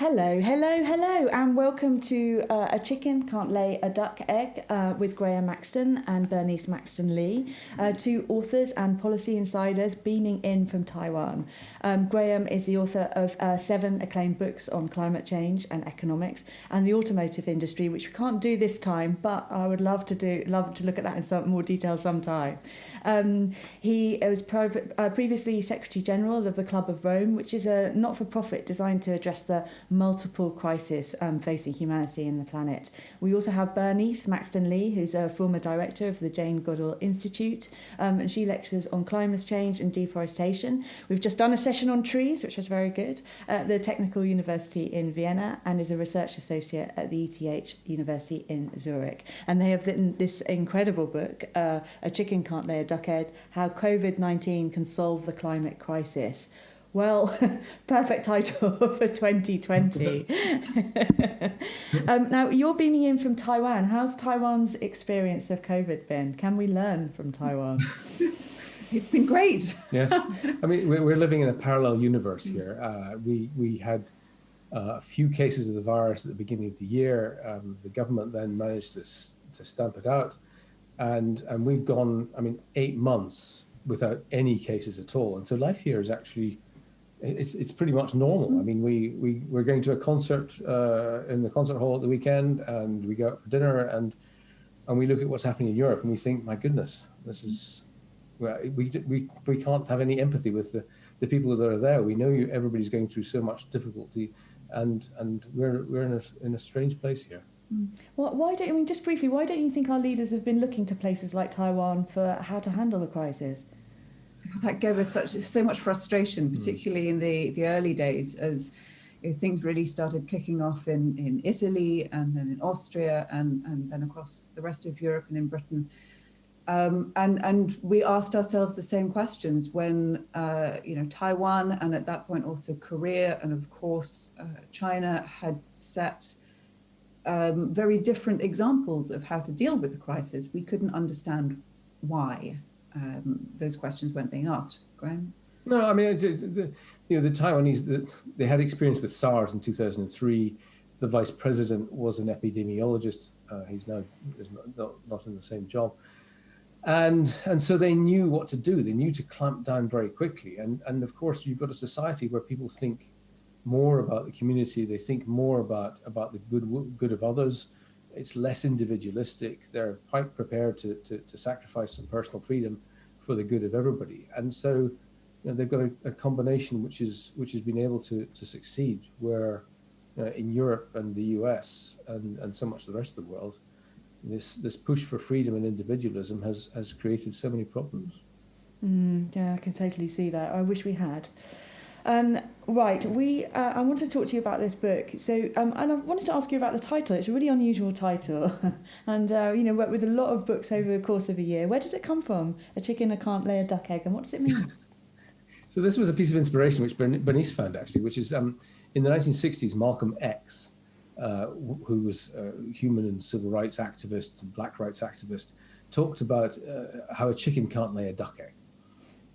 Hello, hello, hello, and welcome to A Chicken Can't Lay a Duck Egg with Graeme Maxton and Bernice Maxton-Lee, two authors and policy insiders beaming in from Taiwan. Graeme is the author of 7 acclaimed books on climate change and economics and the automotive industry, which we can't do this time, but I would love to look at that in some more detail sometime. He was previously Secretary General of the Club of Rome, which is a not-for-profit designed to address the multiple crises facing humanity and the planet. We also have Bernice Maxton-Lee, who's a former director of the Jane Goodall Institute, and she lectures on climate change and deforestation. We've just done a session on trees, which was very good, at the Technical University in Vienna, and is a research associate at the ETH University in Zurich. And they have written this incredible book, A Chicken Can't Lay a Duck Egg, How COVID-19 Can Solve the Climate Crisis. Well, perfect title for 2020. Now, you're beaming in from Taiwan. How's Taiwan's experience of COVID been? Can we learn from Taiwan? It's been great. Yes. I mean, we're living in a parallel universe here. We had a few cases of the virus at the beginning of the year. The government then managed to stamp it out. And we've gone, 8 months without any cases at all. And so life here is actually... It's pretty much normal. I mean, we're going to a concert in the concert hall at the weekend, and we go out for dinner, and we look at what's happening in Europe, and we think, my goodness, this is we can't have any empathy with the people that are there. We know everybody's going through so much difficulty, and we're in a strange place here. Well, why don't you think our leaders have been looking to places like Taiwan for how to handle the crisis? That gave us so much frustration, particularly in the early days, as things really started kicking off in Italy and then in Austria and then across the rest of Europe and in Britain. And we asked ourselves the same questions when Taiwan, and at that point also Korea, and of course China had set very different examples of how to deal with the crisis. We couldn't understand why those questions weren't being asked. Graeme? No, I mean, the Taiwanese, they had experience with SARS in 2003. The vice president was an epidemiologist. He's now not in the same job. And so they knew what to do. They knew to clamp down very quickly. And of course, you've got a society where people think more about the community. They think more about the good of others. It's less individualistic. They're quite prepared to sacrifice some personal freedom for the good of everybody. And so they've got a combination which has been able to succeed, where in Europe and the US and so much the rest of the world, this push for freedom and individualism has created so many problems. Yeah, I can totally see that. I wish we had. Right, I want to talk to you about this book. So, and I wanted to ask you about the title. It's a really unusual title, and worked with a lot of books over the course of a year. Where does it come from? A chicken that can't lay a duck egg, and what does it mean? So this was a piece of inspiration which Bernice found actually, which is in the 1960s, Malcolm X, who was a human and civil rights activist and black rights activist, talked about how a chicken can't lay a duck egg.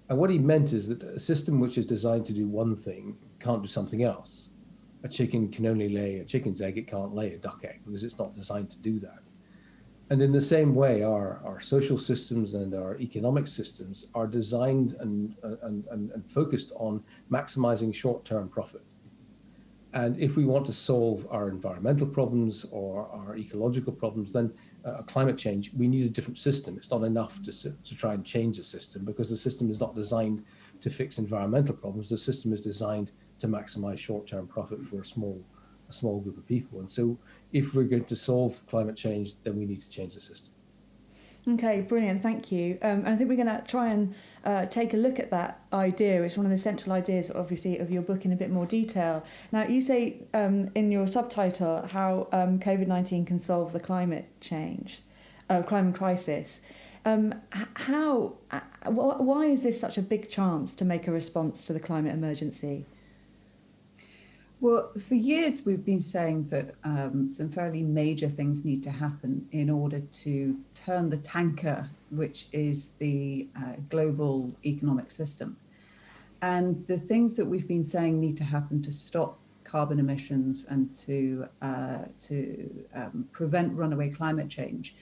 And what he meant is that a system which is designed to do one thing can't do something else. A chicken can only lay a chicken's egg, it can't lay a duck egg because it's not designed to do that. And in the same way, our social systems and our economic systems are designed and focused on maximizing short-term profit. And if we want to solve our environmental problems or our ecological problems, then climate change, we need a different system. It's not enough to try and change the system, because the system is not designed to fix environmental problems. The system is designed to maximize short-term profit for a small group of people. And so if we're going to solve climate change, then we need to change the system. Okay, brilliant, thank you. And I think we're going to try and take a look at that idea. It's one of the central ideas, obviously, of your book in a bit more detail. Now, you say in your subtitle how COVID-19 can solve the climate crisis. Why is this such a big chance to make a response to the climate emergency? Well, for years we've been saying that some fairly major things need to happen in order to turn the tanker, which is the global economic system. And the things that we've been saying need to happen to stop carbon emissions and to prevent runaway climate change,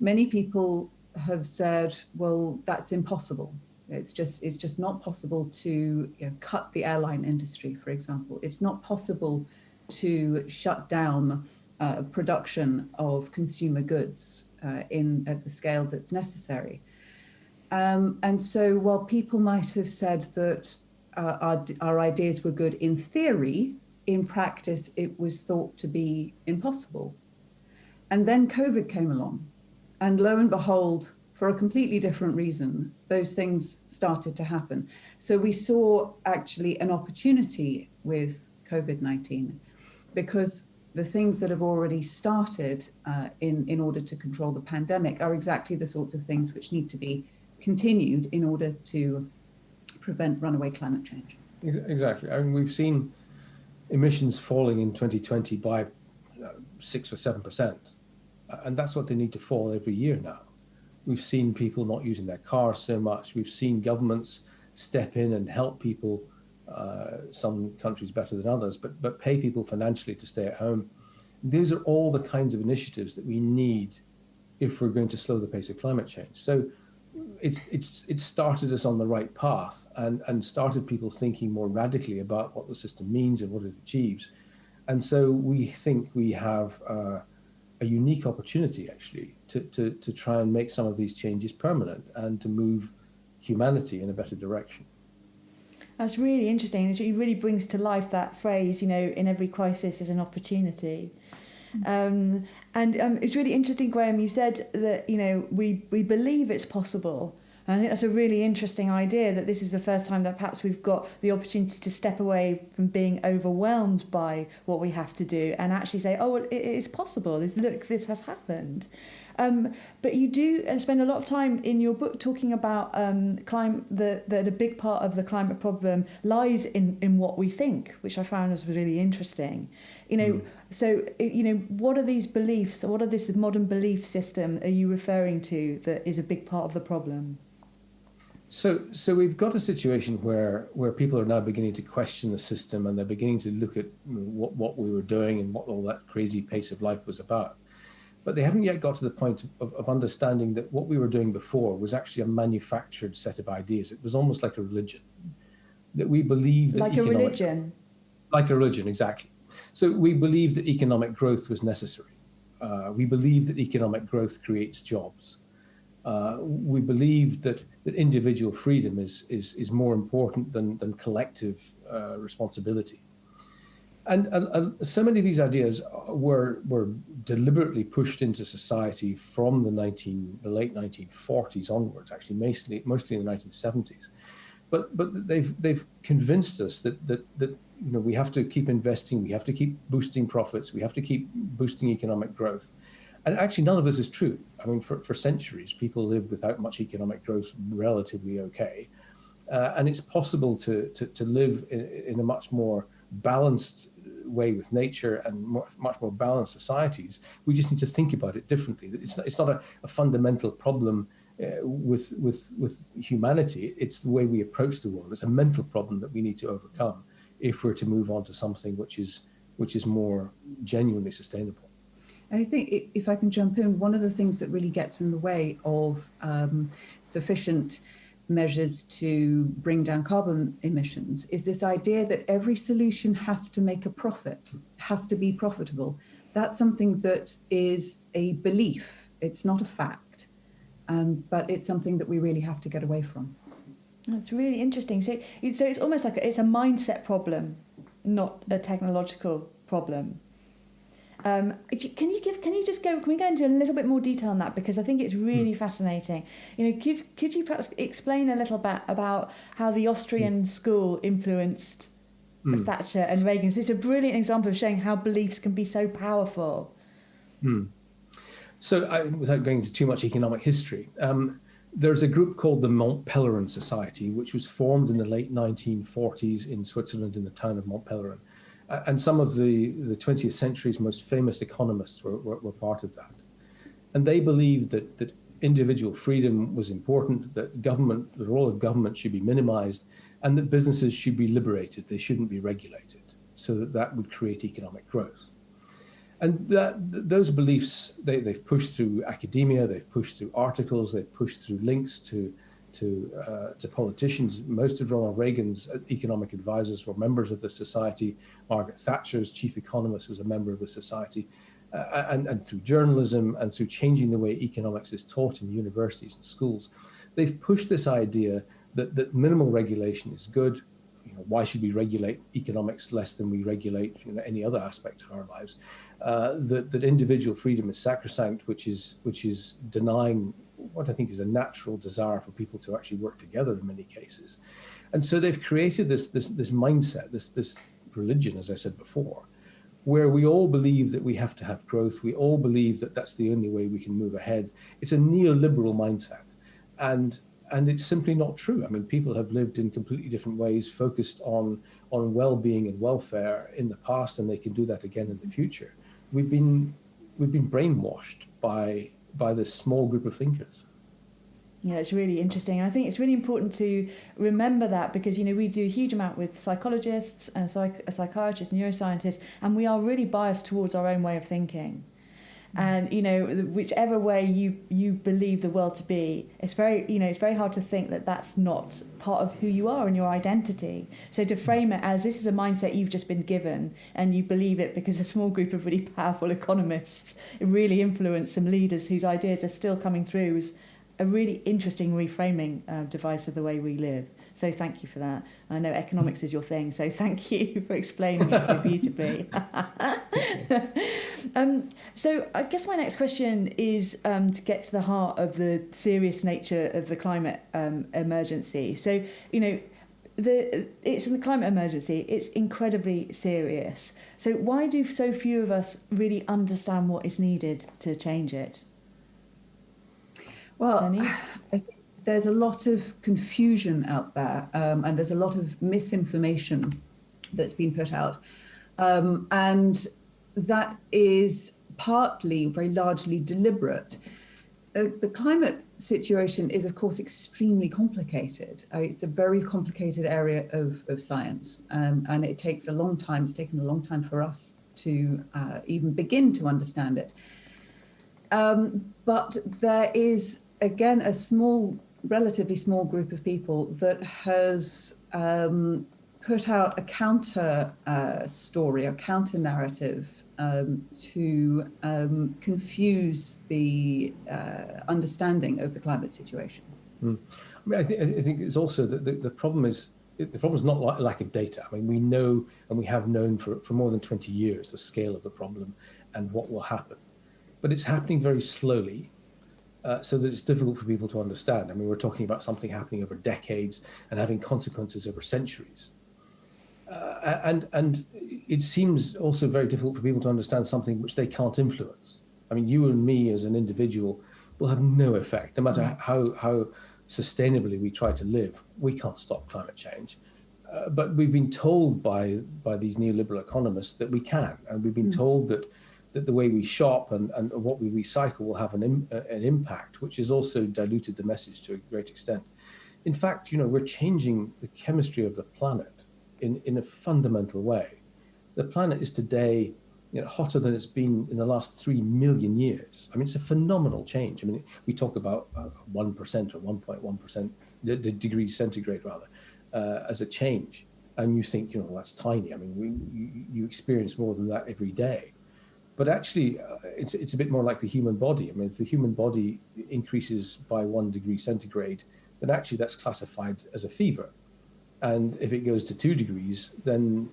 many people have said, well, that's impossible. It's just not possible to cut the airline industry, for example. It's not possible to shut down production of consumer goods at the scale that's necessary. And so while people might have said that our ideas were good in theory, in practice it was thought to be impossible. And then COVID came along, and lo and behold, for a completely different reason, those things started to happen. So we saw actually an opportunity with COVID-19, because the things that have already started in order to control the pandemic are exactly the sorts of things which need to be continued in order to prevent runaway climate change. Exactly. I mean, we've seen emissions falling in 2020 by 6 or 7%, and that's what they need to fall every year now. We've seen people not using their cars so much. We've seen governments step in and help people, some countries better than others, but pay people financially to stay at home. These are all the kinds of initiatives that we need if we're going to slow the pace of climate change. So it's started us on the right path and started people thinking more radically about what the system means and what it achieves. And so we think we have a unique opportunity actually to try and make some of these changes permanent and to move humanity in a better direction. That's really interesting. It really brings to life that phrase, in every crisis is an opportunity. And it's really interesting, Graeme, you said that, we believe it's possible. And I think that's a really interesting idea, that this is the first time that perhaps we've got the opportunity to step away from being overwhelmed by what we have to do and actually say, oh, well, it's possible. Look, this has happened. But you do spend a lot of time in your book talking about that a big part of the climate problem lies in what we think, which I found was really interesting. So, what are these beliefs? What are this modern belief system are you referring to that is a big part of the problem? So we've got a situation where people are now beginning to question the system, and they're beginning to look at what we were doing and what all that crazy pace of life was about. But they haven't yet got to the point of understanding that what we were doing before was actually a manufactured set of ideas. It was almost like a religion, that we believed that like a religion. Like a religion, exactly. So we believed that economic growth was necessary. We believed that economic growth creates jobs. We believe that individual freedom is more important than collective responsibility. And so many of these ideas were deliberately pushed into society from the late 1940s onwards, actually mostly in the 1970s. But they've convinced us that we have to keep investing, we have to keep boosting profits, we have to keep boosting economic growth. And actually, none of this is true. I mean, for centuries, people lived without much economic growth relatively okay. And it's possible to live in a much more balanced way with nature and much more balanced societies. We just need to think about it differently. It's not a fundamental problem with humanity. It's the way we approach the world. It's a mental problem that we need to overcome if we're to move on to something which is more genuinely sustainable. I think, if I can jump in, one of the things that really gets in the way of sufficient measures to bring down carbon emissions is this idea that every solution has to make a profit, has to be profitable. That's something that is a belief. It's not a fact, but it's something that we really have to get away from. That's really interesting. So it's almost like it's a mindset problem, not a technological problem. Can we go into a little bit more detail on that, because I think it's really fascinating. Could you perhaps explain a little bit about how the Austrian school influenced Thatcher and Reagan? So it's a brilliant example of showing how beliefs can be so powerful. So without going into too much economic history, there's a group called the Mont Pelerin Society, which was formed in the late 1940s in Switzerland in the town of Mont Pelerin. And some of the 20th century's most famous economists were part of that. And they believed that individual freedom was important, that the role of government should be minimized, and that businesses should be liberated. They shouldn't be regulated. so that that would create economic growth. And those beliefs, they've pushed through academia, they've pushed through articles, they've pushed through links to politicians. Most of Ronald Reagan's economic advisors were members of the society. Margaret Thatcher's chief economist was a member of the society. And through journalism and through changing the way economics is taught in universities and schools, they've pushed this idea that minimal regulation is good. You know, why should we regulate economics less than we regulate, you know, any other aspect of our lives? That individual freedom is sacrosanct, which is denying what I think is a natural desire for people to actually work together in many cases. And so they've created this mindset, this religion, as I said before, where we all believe that we have to have growth. We all believe that that's the only way we can move ahead. It's a neoliberal mindset. And it's simply not true. I mean, people have lived in completely different ways, focused on well-being and welfare in the past, and they can do that again in the future. We've been brainwashed by this small group of thinkers. Yeah, it's really interesting. I think it's really important to remember that, because, you know, we do a huge amount with psychologists and psychiatrists, neuroscientists, and we are really biased towards our own way of thinking. And, you know, whichever way you believe the world to be, it's very hard to think that that's not part of who you are and your identity. So to frame it as this is a mindset you've just been given and you believe it because a small group of really powerful economists really influenced some leaders whose ideas are still coming through is a really interesting reframing device of the way we live. So thank you for that. I know economics is your thing, so thank you for explaining it so beautifully. So I guess my next question is to get to the heart of the serious nature of the climate emergency. So, you know, it's in the climate emergency, it's incredibly serious. So why do so few of us really understand what is needed to change it? Well, Bernice? I think there's a lot of confusion out there, and there's a lot of misinformation that's been put out. And that is partly, very largely deliberate. The climate situation is, of course, extremely complicated. It's a very complicated area of science, and it takes a long time. It's taken a long time for us to even begin to understand it. But there is, again, a relatively small group of people that has put out a counter story, a counter narrative to confuse the understanding of the climate situation. I mean, I think it's also that the problem is not lack of data. I mean, we know and we have known for more than 20 years the scale of the problem and what will happen, but it's happening very slowly. So that it's difficult for people to understand. I mean, we're talking about something happening over decades and having consequences over centuries. And it seems also very difficult for people to understand something which they can't influence. I mean, you and me as an individual will have no effect, no matter how sustainably we try to live. We can't stop climate change. But we've been told by these neoliberal economists that we can, and we've been told that the way we shop and what we recycle will have an impact, which has also diluted the message to a great extent. In fact, you know, we're changing the chemistry of the planet in a fundamental way. The planet is today, you know, hotter than it's been in the last 3 million years. I mean, it's a phenomenal change. I mean, we talk about 1% or 1.1%, the degrees centigrade rather, as a change. And you think, you know, that's tiny. I mean, you experience more than that every day. But actually, it's a bit more like the human body. I mean, if the human body increases by 1 degree centigrade, then actually that's classified as a fever. And if it goes to 2 degrees, then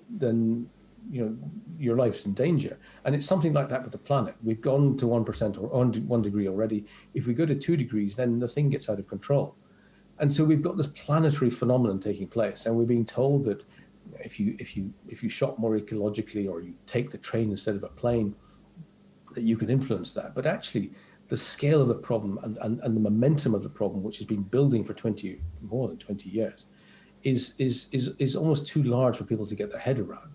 you know, your life's in danger. And it's something like that with the planet. We've gone to 1% or 1 degree already. If we go to 2 degrees, then the thing gets out of control. And so we've got this planetary phenomenon taking place, and we're being told that if you shop more ecologically or you take the train instead of a plane, that you can influence that. But actually, the scale of the problem and the momentum of the problem, which has been building for more than 20 years, is almost too large for people to get their head around.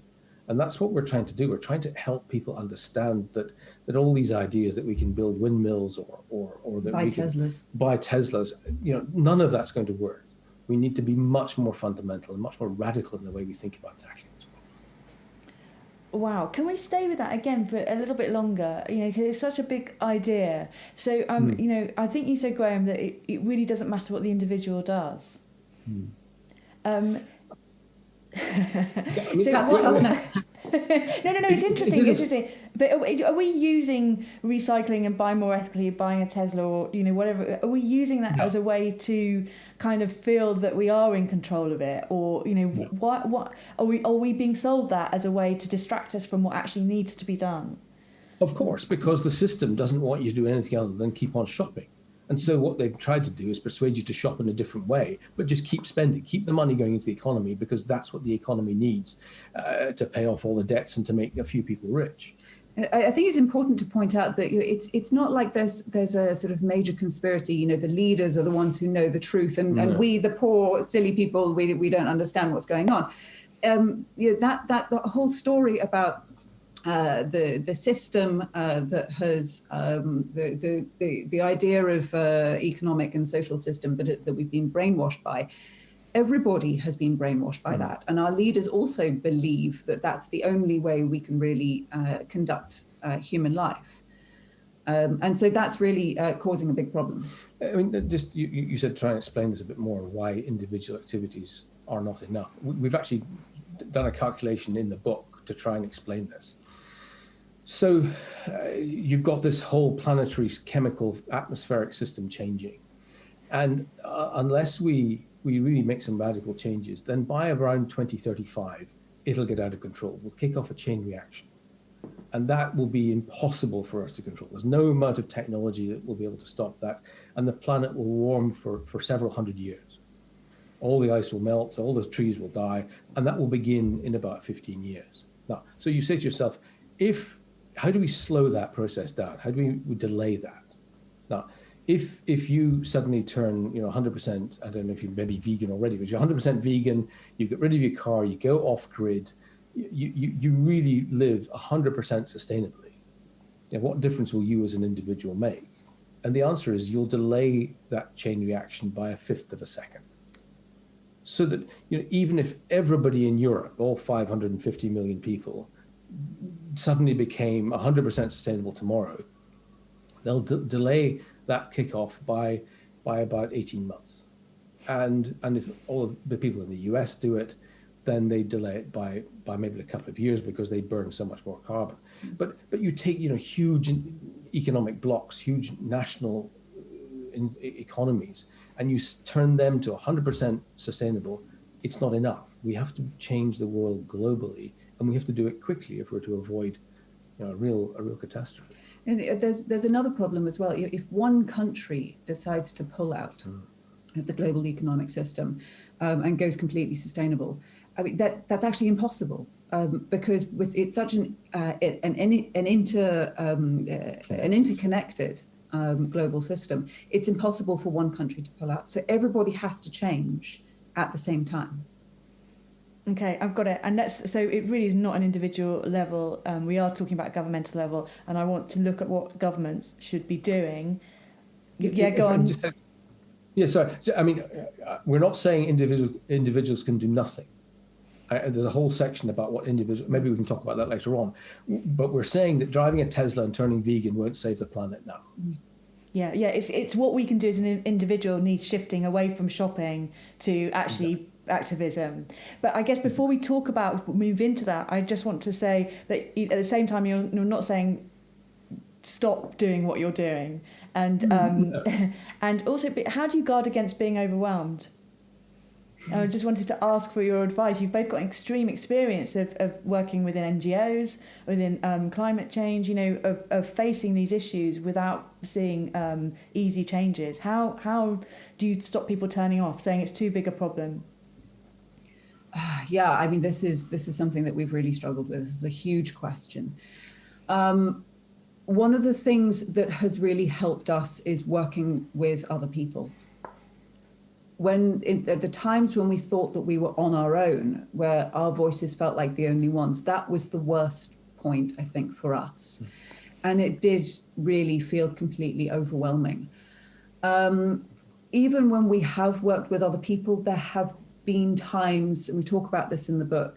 And that's what we're trying to do. We're trying to help people understand that all these ideas that we can build windmills or that we can buy Teslas, you know, none of that's going to work. We need to be much more fundamental and much more radical in the way we think about tackling this problem. Wow, can we stay with that again for a little bit longer? You know, because it's such a big idea. So, you know, I think you said, Graeme, that it really doesn't matter what the individual does. That's a tough message. No, it's interesting, interesting. But are we using recycling and buying more ethically, buying a Tesla or, you know, whatever, are we using that as a way to kind of feel that we are in control of it? Or, you know, what are we being sold that as a way to distract us from what actually needs to be done? Of course, because the system doesn't want you to do anything other than keep on shopping. And so what they've tried to do is persuade you to shop in a different way, but just keep spending, keep the money going into the economy, because that's what the economy needs to pay off all the debts and to make a few people rich. I think it's important to point out that it's not like there's a sort of major conspiracy. You know, the leaders are the ones who know the truth, and we, the poor, silly people, we don't understand what's going on. You know, that the whole story about the system that has the idea of economic and social system that we've been brainwashed by. Everybody has been brainwashed by that, and our leaders also believe that that's the only way we can really conduct human life, and so that's really causing a big problem. I mean, just you said try and explain this a bit more, why individual activities are not enough. We've actually done a calculation in the book to try and explain this. So you've got this whole planetary chemical atmospheric system changing, and unless we really make some radical changes, then by around 2035, it'll get out of control. We'll kick off a chain reaction. And that will be impossible for us to control. There's no amount of technology that will be able to stop that. And the planet will warm for several hundred years. All the ice will melt, all the trees will die, and that will begin in about 15 years. Now, so you say to yourself, how do we slow that process down? How do we delay that? Now, if you suddenly turn, 100%, I don't know if you're maybe vegan already, but you're 100% vegan, you get rid of your car, you go off grid, you really live 100% sustainably. And what difference will you as an individual make? And the answer is you'll delay that chain reaction by 1/5 of a second. So that even if everybody in Europe, all 550 million people, suddenly became 100% sustainable tomorrow, they'll delay that kickoff by about 18 months. And if all of the people in the US do it, then they delay it by maybe a couple of years because they burn so much more carbon. But you take huge economic blocks, huge national economies, and you turn them to 100% sustainable. It's not enough. We have to change the world globally, and we have to do it quickly if we're to avoid a real catastrophe. And there's another problem as well. If one country decides to pull out of the global economic system and goes completely sustainable, I mean that's actually impossible because it's such an interconnected global system. It's impossible for one country to pull out. So everybody has to change at the same time. Okay, I've got it. And so it really is not an individual level. We are talking about governmental level, and I want to look at what governments should be doing. Yeah, go on. Sorry. I mean, we're not saying individuals can do nothing. There's a whole section about what individuals, maybe we can talk about that later on. But we're saying that driving a Tesla and turning vegan won't save the planet now. Yeah, it's what we can do as an individual needs shifting away from shopping to actually activism. But I guess before we move into that, I just want to say that at the same time you're not saying stop doing what you're doing, and and also, but how do you guard against being overwhelmed? I just wanted to ask for your advice. You've both got extreme experience of working within NGOs, within climate change, of facing these issues without seeing easy changes. How do you stop people turning off, saying it's too big a problem? Yeah, I mean, this is something that we've really struggled with. This is a huge question. One of the things that has really helped us is working with other people. At the times when we thought that we were on our own, where our voices felt like the only ones, that was the worst point, I think, for us. And it did really feel completely overwhelming. Even when we have worked with other people, there have been times, and we talk about this in the book,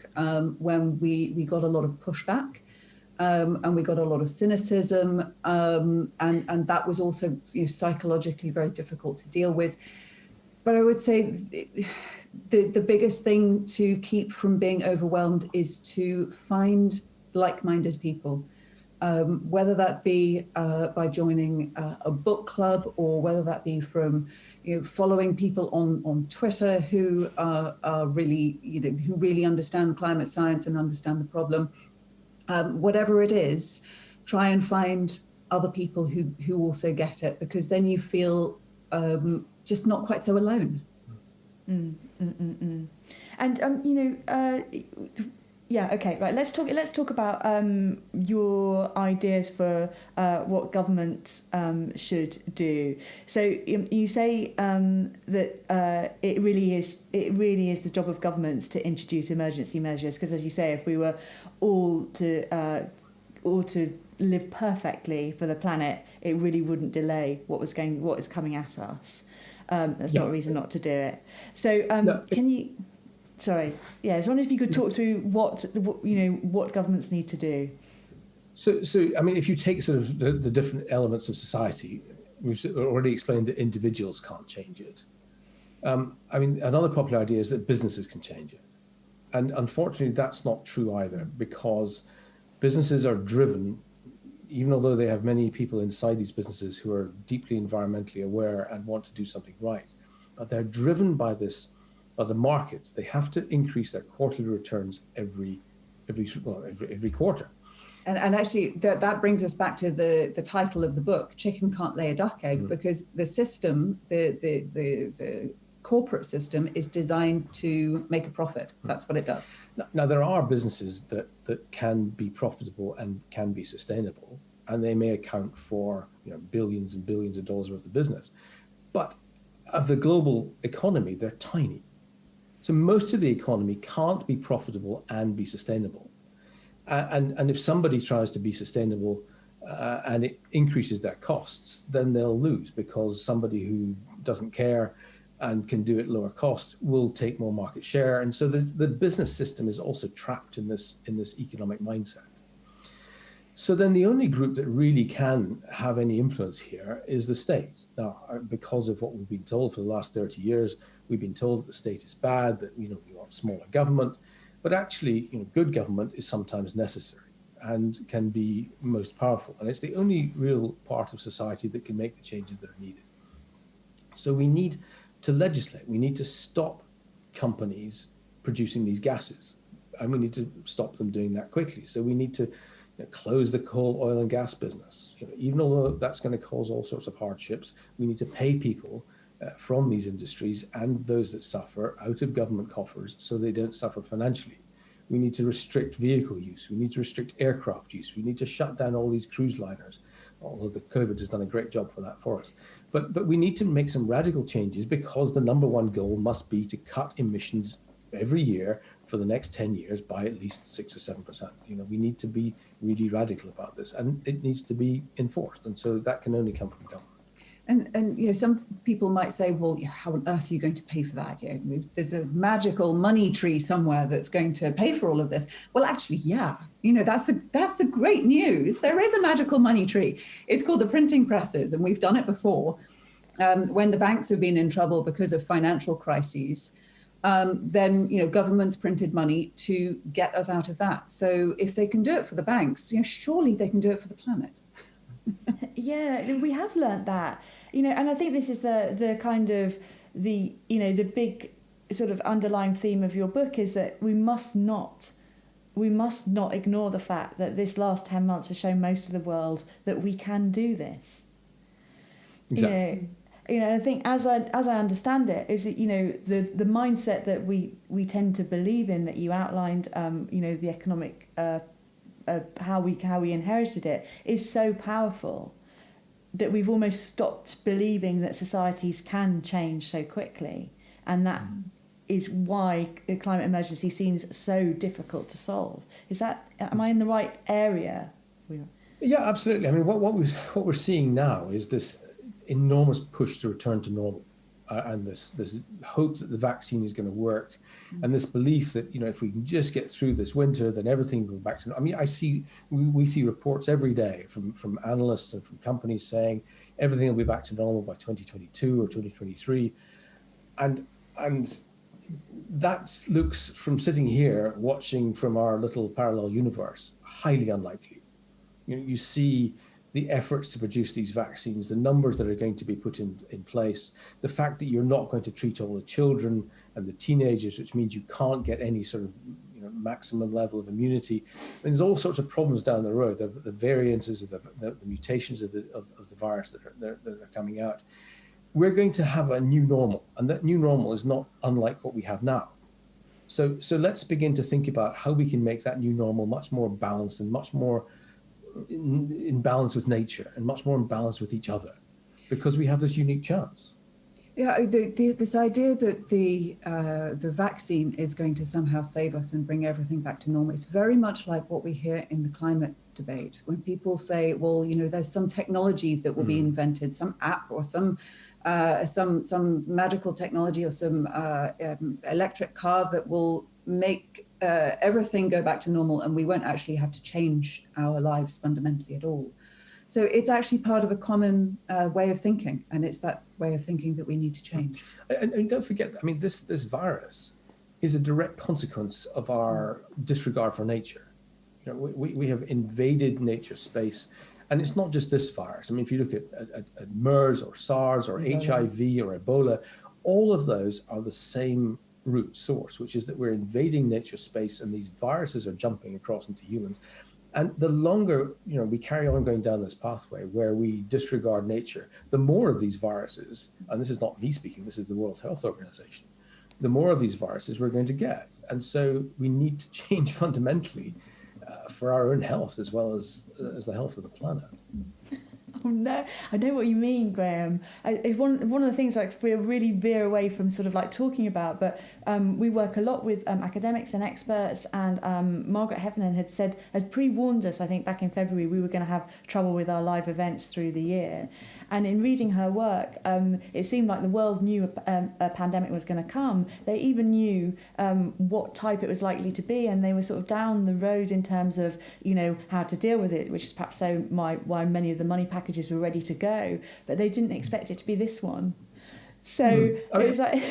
when we got a lot of pushback, and we got a lot of cynicism, and that was also, psychologically very difficult to deal with. But I would say the biggest thing to keep from being overwhelmed is to find like-minded people, whether that be by joining a book club, or whether that be from following people on Twitter who are really, who really understand climate science and understand the problem. Whatever it is, try and find other people who also get it, because then you feel just not quite so alone. And yeah, okay, right. Let's talk about your ideas for what government should do. So you say that it really is the job of governments to introduce emergency measures, because, as you say, if we were all to live perfectly for the planet, it really wouldn't delay what is coming at us. That's not a reason not to do it. So can you? Sorry, I was wondering if you could talk through what governments need to do. So I mean, if you take sort of the different elements of society, we've already explained that individuals can't change it. I mean, another popular idea is that businesses can change it, and unfortunately, that's not true either, because businesses are driven, even although they have many people inside these businesses who are deeply environmentally aware and want to do something right, but they're driven by the markets. They have to increase their quarterly returns every quarter. And actually, that brings us back to the title of the book, Chicken Can't Lay a Duck Egg, because the system, the corporate system, is designed to make a profit. That's what it does. Now there are businesses that can be profitable and can be sustainable, and they may account for billions and billions of dollars worth of business. But of the global economy, they're tiny. So most of the economy can't be profitable and be sustainable. And if somebody tries to be sustainable and it increases their costs, then they'll lose, because somebody who doesn't care and can do it lower cost will take more market share. And so the business system is also trapped in this economic mindset. So then the only group that really can have any influence here is the state. Now, because of what we've been told for the last 30 years, we've been told that the state is bad, that we want smaller government, but actually, good government is sometimes necessary and can be most powerful. And it's the only real part of society that can make the changes that are needed. So we need to legislate. We need to stop companies producing these gases, and we need to stop them doing that quickly. So we need to close the coal, oil and gas business. Even although that's going to cause all sorts of hardships, we need to pay people from these industries and those that suffer out of government coffers so they don't suffer financially. We need to restrict vehicle use. We need to restrict aircraft use. We need to shut down all these cruise liners, although the COVID has done a great job for that for us. But we need to make some radical changes, because the number one goal must be to cut emissions every year for the next 10 years by at least 6 or 7%. We need to be really radical about this, and it needs to be enforced. And so that can only come from government. And some people might say, well, how on earth are you going to pay for that? There's a magical money tree somewhere that's going to pay for all of this. Well, actually, that's the great news. There is a magical money tree. It's called the printing presses, and we've done it before. When the banks have been in trouble because of financial crises, then governments printed money to get us out of that. So if they can do it for the banks, surely they can do it for the planet. Yeah, we have learnt that, and I think this is the kind of the big sort of underlying theme of your book, is that we must not ignore the fact that this last 10 months has shown most of the world that we can do this. Exactly. I think as I understand it, is that the mindset that we tend to believe in, that you outlined, the economic how we inherited it, is so powerful that we've almost stopped believing that societies can change so quickly, and that is why the climate emergency seems so difficult to solve. Am I in the right area? Yeah, absolutely. I mean, what we're seeing now is this enormous push to return to normal. and this hope that the vaccine is going to work, and this belief that, if we can just get through this winter, then everything will go back to. I mean, we see reports every day from analysts and from companies saying everything will be back to normal by 2022 or 2023, and that looks, from sitting here watching from our little parallel universe, highly unlikely. You see the efforts to produce these vaccines, the numbers that are going to be put in place, the fact that you're not going to treat all the children and the teenagers, which means you can't get any sort of maximum level of immunity. And there's all sorts of problems down the road, the variances of the mutations of the virus that are coming out. We're going to have a new normal, and that new normal is not unlike what we have now. So let's begin to think about how we can make that new normal much more balanced and much more in balance with nature and much more in balance with each other, because we have this unique chance. Yeah, this idea that the vaccine is going to somehow save us and bring everything back to normal is very much like what we hear in the climate debate, when people say, well, there's some technology that will be invented, some app or some magical technology or some electric car that will make everything go back to normal, and we won't actually have to change our lives fundamentally at all. So it's actually part of a common way of thinking, and it's that way of thinking that we need to change. And don't forget, I mean, this virus is a direct consequence of our disregard for nature. We have invaded nature's space, and it's not just this virus. I mean, if you look at MERS or SARS or HIV or Ebola, all of those are the same root source, which is that we're invading nature's space, and these viruses are jumping across into humans. And the longer we carry on going down this pathway where we disregard nature, the more of these viruses, and this is not me speaking, this is the World Health Organization, the more of these viruses we're going to get. And so we need to change fundamentally for our own health as well as the health of the planet. Oh no, I know what you mean, Graeme. It's one of the things we really veer away from sort of talking about, but we work a lot with academics and experts, and Margaret Heffernan had pre-warned us, I think back in February, we were going to have trouble with our live events through the year. And in reading her work, it seemed like the world knew a pandemic was going to come. They even knew what type it was likely to be, and they were sort of down the road in terms of how to deal with it, which is perhaps why many of the money packages were ready to go, but they didn't expect it to be this one. So it was like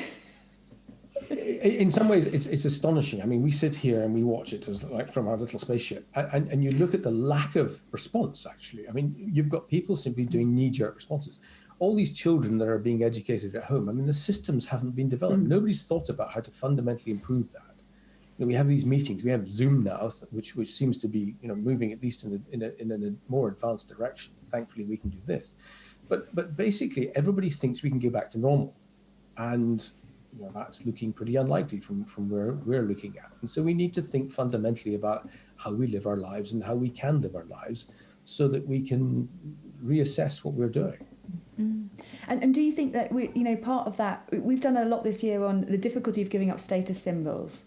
in some ways it's astonishing. I mean, we sit here and we watch it as from our little spaceship, and you look at the lack of response. Actually, I mean, you've got people simply doing knee-jerk responses. All these children that are being educated at home, I mean, the systems haven't been developed. Nobody's thought about how to fundamentally improve that. We have these meetings. We have Zoom now, which seems to be moving at least in a more advanced direction. Thankfully, we can do this, but basically everybody thinks we can go back to normal, and that's looking pretty unlikely from where we're looking at. And so we need to think fundamentally about how we live our lives and how we can live our lives, so that we can reassess what we're doing. And do you think that part of that, we've done a lot this year on the difficulty of giving up status symbols,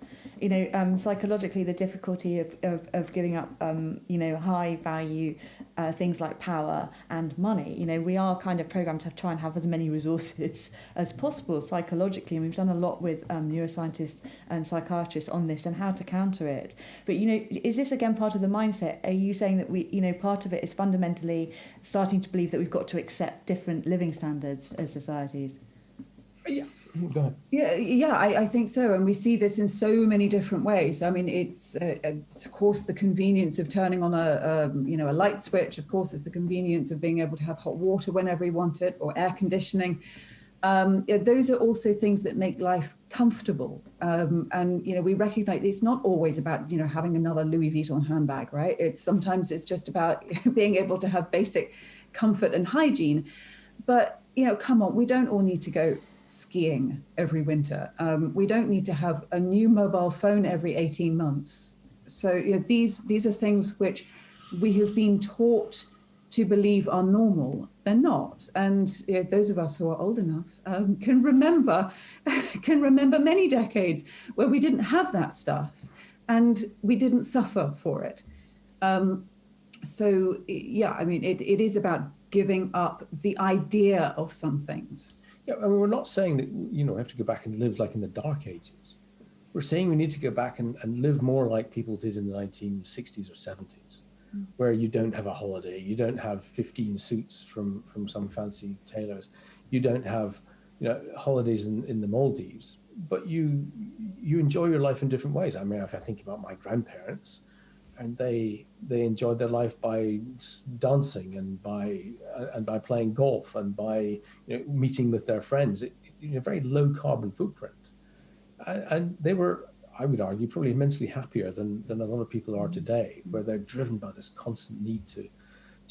psychologically the difficulty of giving up high value things like power and money. We are kind of programmed to try and have as many resources as possible psychologically, and we've done a lot with neuroscientists and psychiatrists on this and how to counter it. But is this again part of the mindset? Are you saying that part of it is fundamentally starting to believe that we've got to accept different living standards as societies? Yeah, go ahead. Yeah, I think so, and we see this in so many different ways. I mean, it's of course the convenience of turning on a light switch. Of course, it's the convenience of being able to have hot water whenever we want it, or air conditioning. Those are also things that make life comfortable, and we recognize it's not always about having another Louis Vuitton handbag, right? Sometimes it's just about being able to have basic comfort and hygiene. But come on, we don't all need to go skiing every winter. We don't need to have a new mobile phone every 18 months. So these are things which we have been taught to believe are normal. They're not. And those of us who are old enough can remember many decades where we didn't have that stuff and we didn't suffer for it. So yeah, I mean, it is about giving up the idea of some things. Yeah, I mean, we're not saying that, we have to go back and live like in the Dark Ages. We're saying we need to go back and live more like people did in the 1960s or 70s, where you don't have a holiday, you don't have 15 suits from some fancy tailors, you don't have holidays in the Maldives, but you enjoy your life in different ways. I mean, if I think about my grandparents, and they enjoyed their life by dancing and by playing golf and by meeting with their friends. A very low carbon footprint, and they were, I would argue, probably immensely happier than a lot of people are today, where they're driven by this constant need to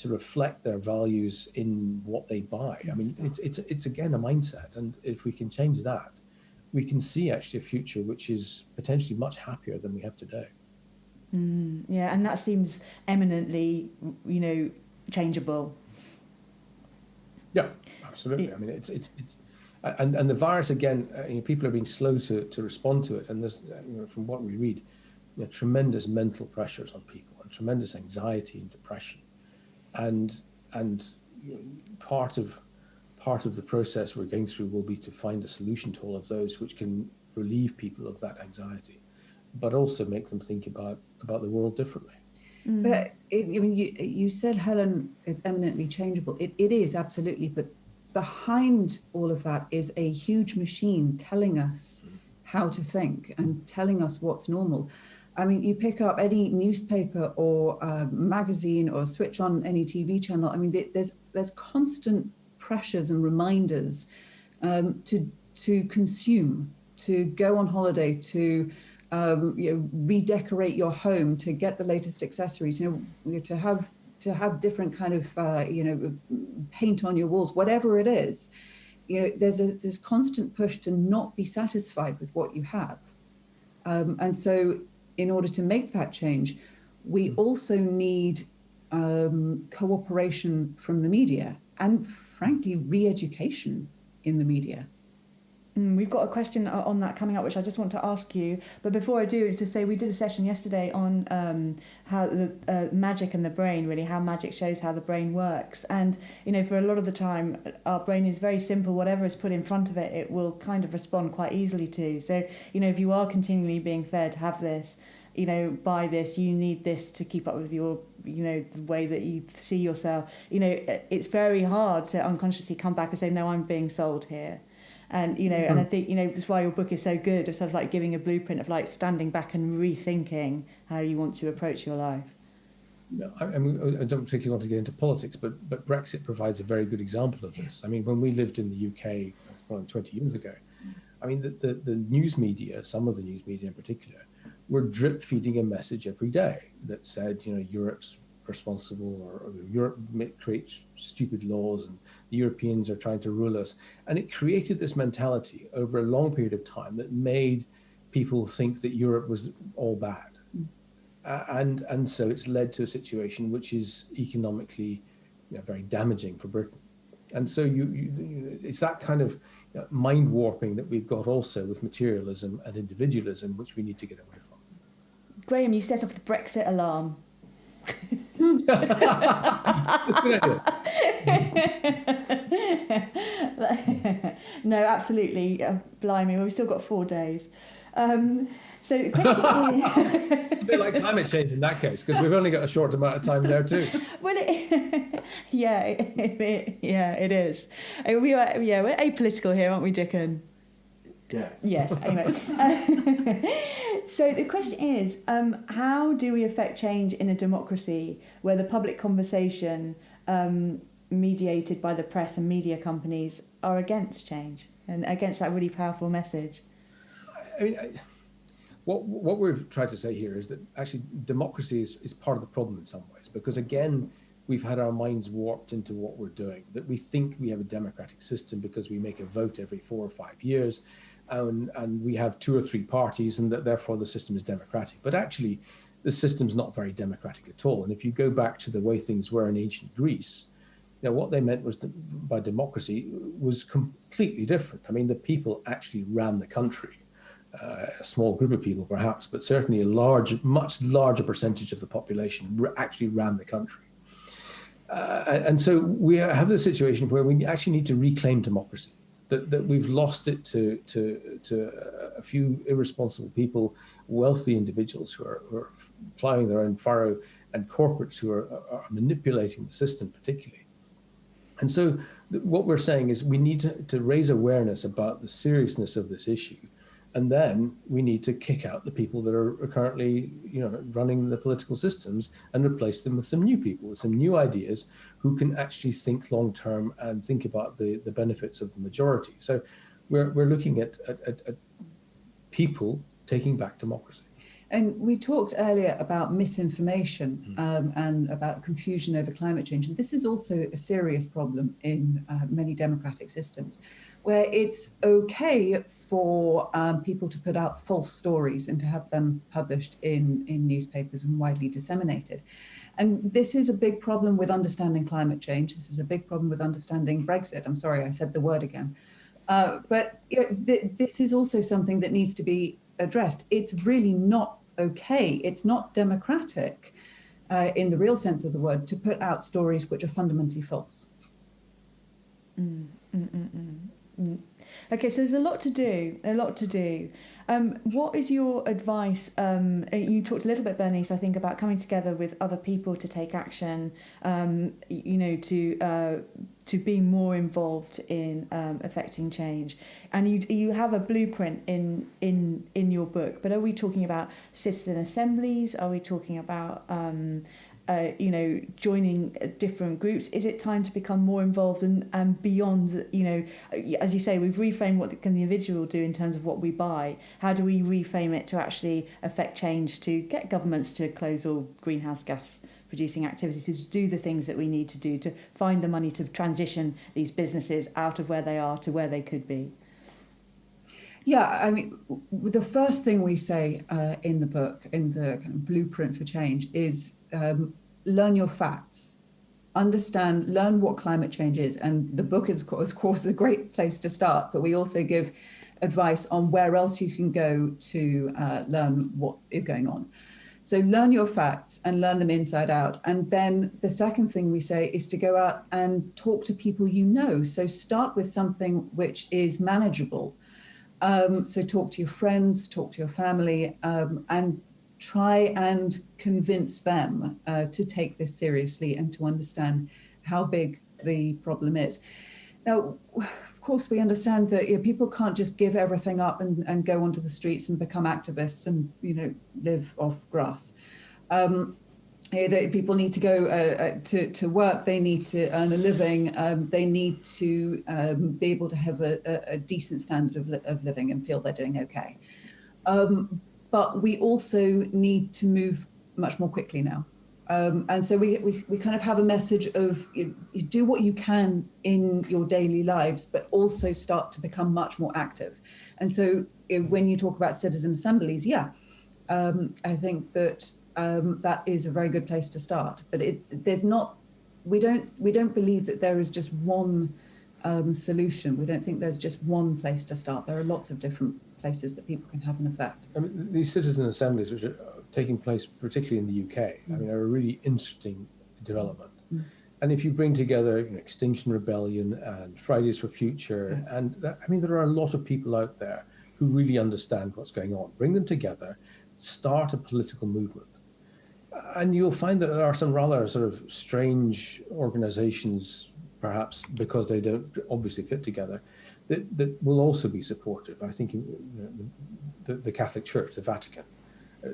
reflect their values in what they buy. I mean, it's again a mindset, and if we can change that, we can see actually a future which is potentially much happier than we have today. Yeah, and that seems eminently, changeable. Yeah, absolutely. I mean, it's and the virus again. People are being slow to respond to it, and there's, from what we read, tremendous mental pressures on people, and tremendous anxiety and depression, and part of the process we're going through will be to find a solution to all of those, which can relieve people of that anxiety, but also make them think about the world differently. But you said, Helen, it's eminently changeable. It is, absolutely. But behind all of that is a huge machine telling us how to think and telling us what's normal. I mean, you pick up any newspaper or magazine or switch on any TV channel. I mean, there's constant pressures and reminders to consume, to go on holiday, to redecorate your home, to get the latest accessories, to have different kind of paint on your walls, whatever it is. There's this constant push to not be satisfied with what you have, and so in order to make that change, we also need cooperation from the media and, frankly, re-education in the media. We've got a question on that coming up, which I just want to ask you. But before I do, to say we did a session yesterday on how the magic and the brain, really, how magic shows how the brain works. And, for a lot of the time, our brain is very simple. Whatever is put in front of it, it will kind of respond quite easily to. So, if you are continually being fed, have this, buy this, you need this to keep up with your, the way that you see yourself. It's very hard to unconsciously come back and say, no, I'm being sold here. And, and I think, that's why your book is so good. It's sort of like giving a blueprint of like standing back and rethinking how you want to approach your life. I don't particularly want to get into politics, but Brexit provides a very good example of this. I mean, when we lived in the UK, 20 years ago, I mean, the news media, some of the news media in particular, were drip feeding a message every day that said, Europe's responsible, or Europe creates stupid laws and the Europeans are trying to rule us. And it created this mentality over a long period of time that made people think that Europe was all bad. And so it's led to a situation which is economically very damaging for Britain. And so it's that kind of mind warping that we've got also with materialism and individualism, which we need to get away from. Graeme, you set off the Brexit alarm. That's a good idea. No, absolutely. Blimey, well, we've still got 4 days. So the question is... It's a bit like climate change in that case, because we've only got a short amount of time there too. Well, it is. We're apolitical here, aren't we, Dickon? Yes. Anyway. So the question is, how do we affect change in a democracy where the public conversation, mediated by the press and media companies, are against change and against that really powerful message? I mean, what we've tried to say here is that actually democracy is part of the problem in some ways, because again, we've had our minds warped into what we're doing, that we think we have a democratic system because we make a vote every 4 or 5 years. And we have 2 or 3 parties, and that therefore the system is democratic. But actually, the system's not very democratic at all. And if you go back to the way things were in ancient Greece, what they meant was by democracy was completely different. I mean, the people actually ran the country. A small group of people, perhaps, but certainly a much larger percentage of the population actually ran the country. And so we have this situation where we actually need to reclaim democracy. that we've lost it to a few irresponsible people, wealthy individuals who are ploughing their own furrow, and corporates who are manipulating the system particularly. And so what we're saying is we need to raise awareness about the seriousness of this issue. And then we need to kick out the people that are currently, running the political systems and replace them with some new people, with some new ideas who can actually think long term and think about the benefits of the majority. So we're looking at people taking back democracy. And we talked earlier about misinformation and about confusion over climate change. And this is also a serious problem in many democratic systems, where it's okay for people to put out false stories and to have them published in newspapers and widely disseminated. And this is a big problem with understanding climate change. This is a big problem with understanding Brexit. I'm sorry, I said the word again. But this is also something that needs to be addressed. It's really not okay. It's not democratic in the real sense of the word to put out stories which are fundamentally false. Okay, so there's a lot to do, What is your advice? You talked a little bit, Bernice, I think, about coming together with other people to take action, to be more involved in affecting change. And you have a blueprint in your book, but are we talking about citizen assemblies? Are we talking about joining different groups? Is it time to become more involved and beyond, as you say, we've reframed what can the individual do in terms of what we buy. How do we reframe it to actually affect change, to get governments to close all greenhouse gas producing activities, to do the things that we need to do, to find the money to transition these businesses out of where they are to where they could be? Yeah, I mean, the first thing we say in the book, in the kind of blueprint for change, is learn your facts, learn what climate change is. And the book is, of course, a great place to start, but we also give advice on where else you can go to learn what is going on. So learn your facts and learn them inside out. And then the second thing we say is to go out and talk to people you know. So start with something which is manageable. So talk to your friends, talk to your family, and try and convince them to take this seriously and to understand how big the problem is. Now, of course, we understand that people can't just give everything up and go onto the streets and become activists and live off grass. That people need to go to work, they need to earn a living, they need to be able to have a decent standard of living and feel they're doing okay. But we also need to move much more quickly now. And so we kind of have a message of you do what you can in your daily lives, but also start to become much more active. And so when you talk about citizen assemblies, I think that that is a very good place to start. But we don't believe that there is just one solution. We don't think there's just one place to start. There are lots of different places that people can have an effect. I mean, these citizen assemblies, which are taking place particularly in the UK, I mean, are a really interesting development. And if you bring together Extinction Rebellion and Fridays for Future, and there are a lot of people out there who really understand what's going on. Bring them together, start a political movement. And you'll find that there are some rather sort of strange organizations, perhaps because they don't obviously fit together, that will also be supportive. I think the Catholic Church, the Vatican,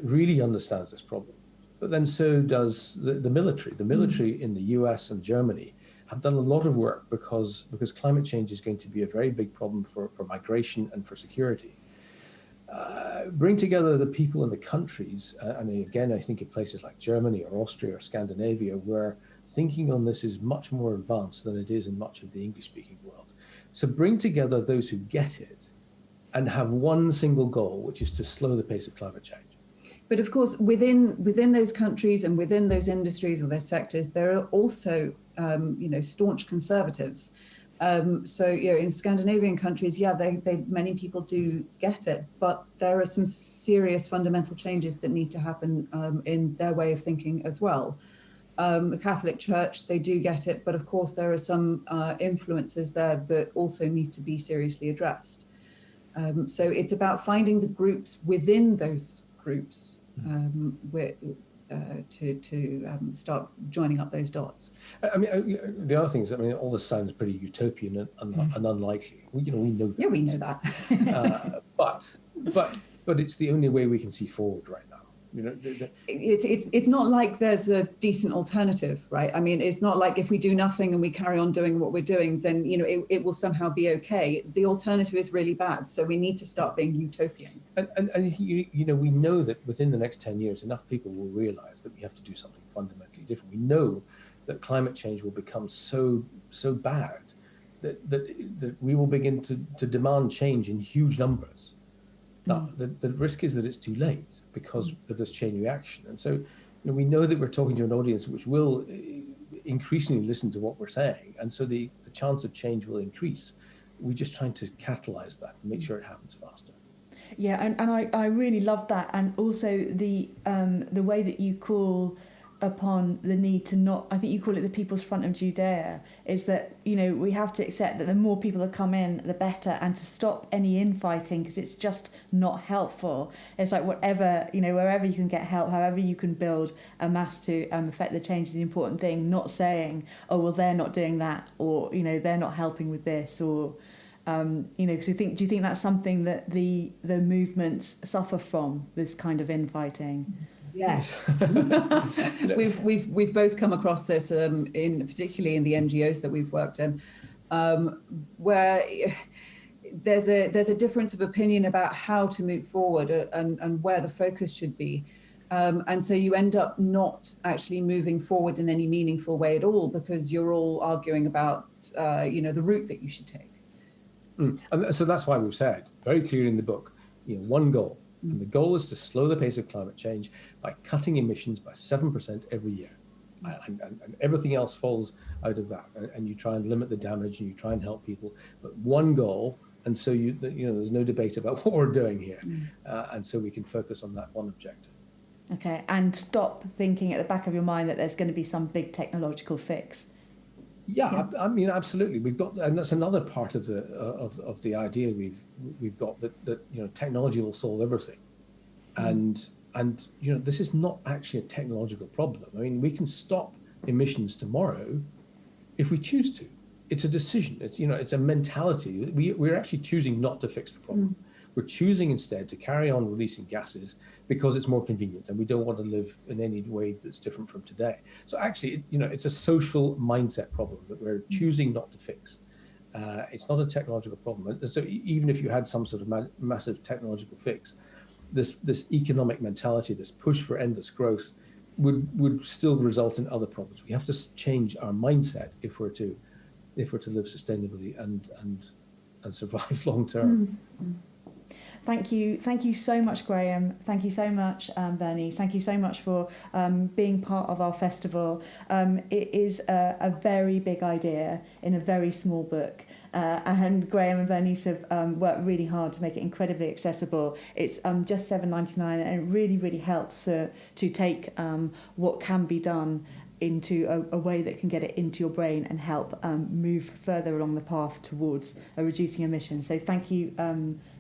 really understands this problem. But then so does the military. The military in the US and Germany have done a lot of work because climate change is going to be a very big problem for migration and for security. Bring together the people in the countries, and again, I think in places like Germany or Austria or Scandinavia, where thinking on this is much more advanced than it is in much of the English-speaking world. So bring together those who get it and have one single goal, which is to slow the pace of climate change. But of course, within those countries and within those industries or those sectors, there are also, staunch conservatives. So in Scandinavian countries, many people do get it, but there are some serious fundamental changes that need to happen in their way of thinking as well. The Catholic Church, they do get it, but of course there are some influences there that also need to be seriously addressed. So it's about finding the groups within those groups to start joining up those dots. I mean, the other thing is, I mean, all this sounds pretty utopian and unlikely. We know that. Yeah, we know that. But it's the only way we can see forward right now. You know, it's not like there's a decent alternative, right? I mean, it's not like if we do nothing and we carry on doing what we're doing, then it will somehow be okay. The alternative is really bad, so we need to start being utopian. And we know that within the next 10 years, enough people will realise that we have to do something fundamentally different. We know that climate change will become so bad that we will begin to demand change in huge numbers. Now, the risk is that it's too late because of this chain reaction. And so we know that we're talking to an audience which will increasingly listen to what we're saying. And so the chance of change will increase. We're just trying to catalyse that and make sure it happens faster. Yeah, and I really love that. And also the way that you call upon the need to not, I think you call it the People's Front of Judea, is that, we have to accept that the more people that come in, the better, and to stop any infighting, because it's just not helpful. It's like whatever, wherever you can get help, however you can build a mass to affect the change is the important thing, not saying, oh, well, they're not doing that, or, they're not helping with this, or, because do you think that's something that the movements suffer from, this kind of infighting? Yes, we've both come across this particularly in the NGOs that we've worked in, where there's a difference of opinion about how to move forward and where the focus should be, and so you end up not actually moving forward in any meaningful way at all because you're all arguing about the route that you should take. And so that's why we've said very clearly in the book, one goal. And the goal is to slow the pace of climate change by cutting emissions by 7% every year. And everything else falls out of that. And you try and limit the damage and you try and help people. But one goal, and so there's no debate about what we're doing here. And so we can focus on that one objective. Okay, and stop thinking at the back of your mind that there's going to be some big technological fix. Yeah, I mean, absolutely. We've got, and that's another part of the idea we've got that technology will solve everything, and this is not actually a technological problem. I mean, we can stop emissions tomorrow if we choose to. It's a decision. It's a mentality. We're actually choosing not to fix the problem. We're choosing instead to carry on releasing gases because it's more convenient and we don't want to live in any way that's different from today. So actually, it's a social mindset problem that we're choosing not to fix. It's not a technological problem. And so even if you had some sort of massive technological fix, this economic mentality, this push for endless growth would still result in other problems. We have to change our mindset if we're to live sustainably and survive long term. Thank you so much, Graeme. Thank you so much, Bernice. Thank you so much for being part of our festival. It is a very big idea in a very small book, and Graeme and Bernice have worked really hard to make it incredibly accessible. It's just $7.99, and it really, really helps to take what can be done into a way that can get it into your brain and help move further along the path towards reducing emissions. So thank you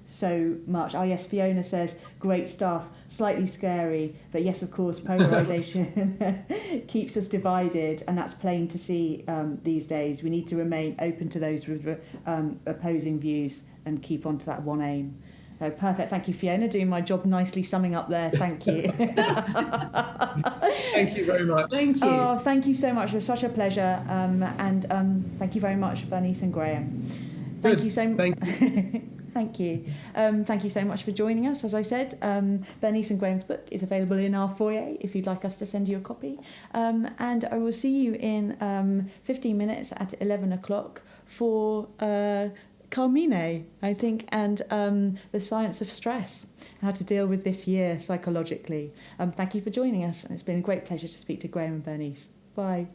so much. Oh yes, Fiona says, great stuff, slightly scary, but yes, of course, polarisation keeps us divided, and that's plain to see these days. We need to remain open to those opposing views and keep on to that one aim. So perfect. Thank you, Fiona, doing my job nicely, summing up there. Thank you. Thank you very much. Thank you. Oh, thank you so much. It was such a pleasure. And thank you very much, Bernice and Graeme. Thank you so much. Thank you. Thank you. Thank you so much for joining us. As I said, Bernice and Graeme's book is available in our foyer if you'd like us to send you a copy. And I will see you in 15 minutes at 11 o'clock for Carmine, I think, and the science of stress, how to deal with this year psychologically. Thank you for joining us. It's been a great pleasure to speak to Graeme and Bernice. Bye.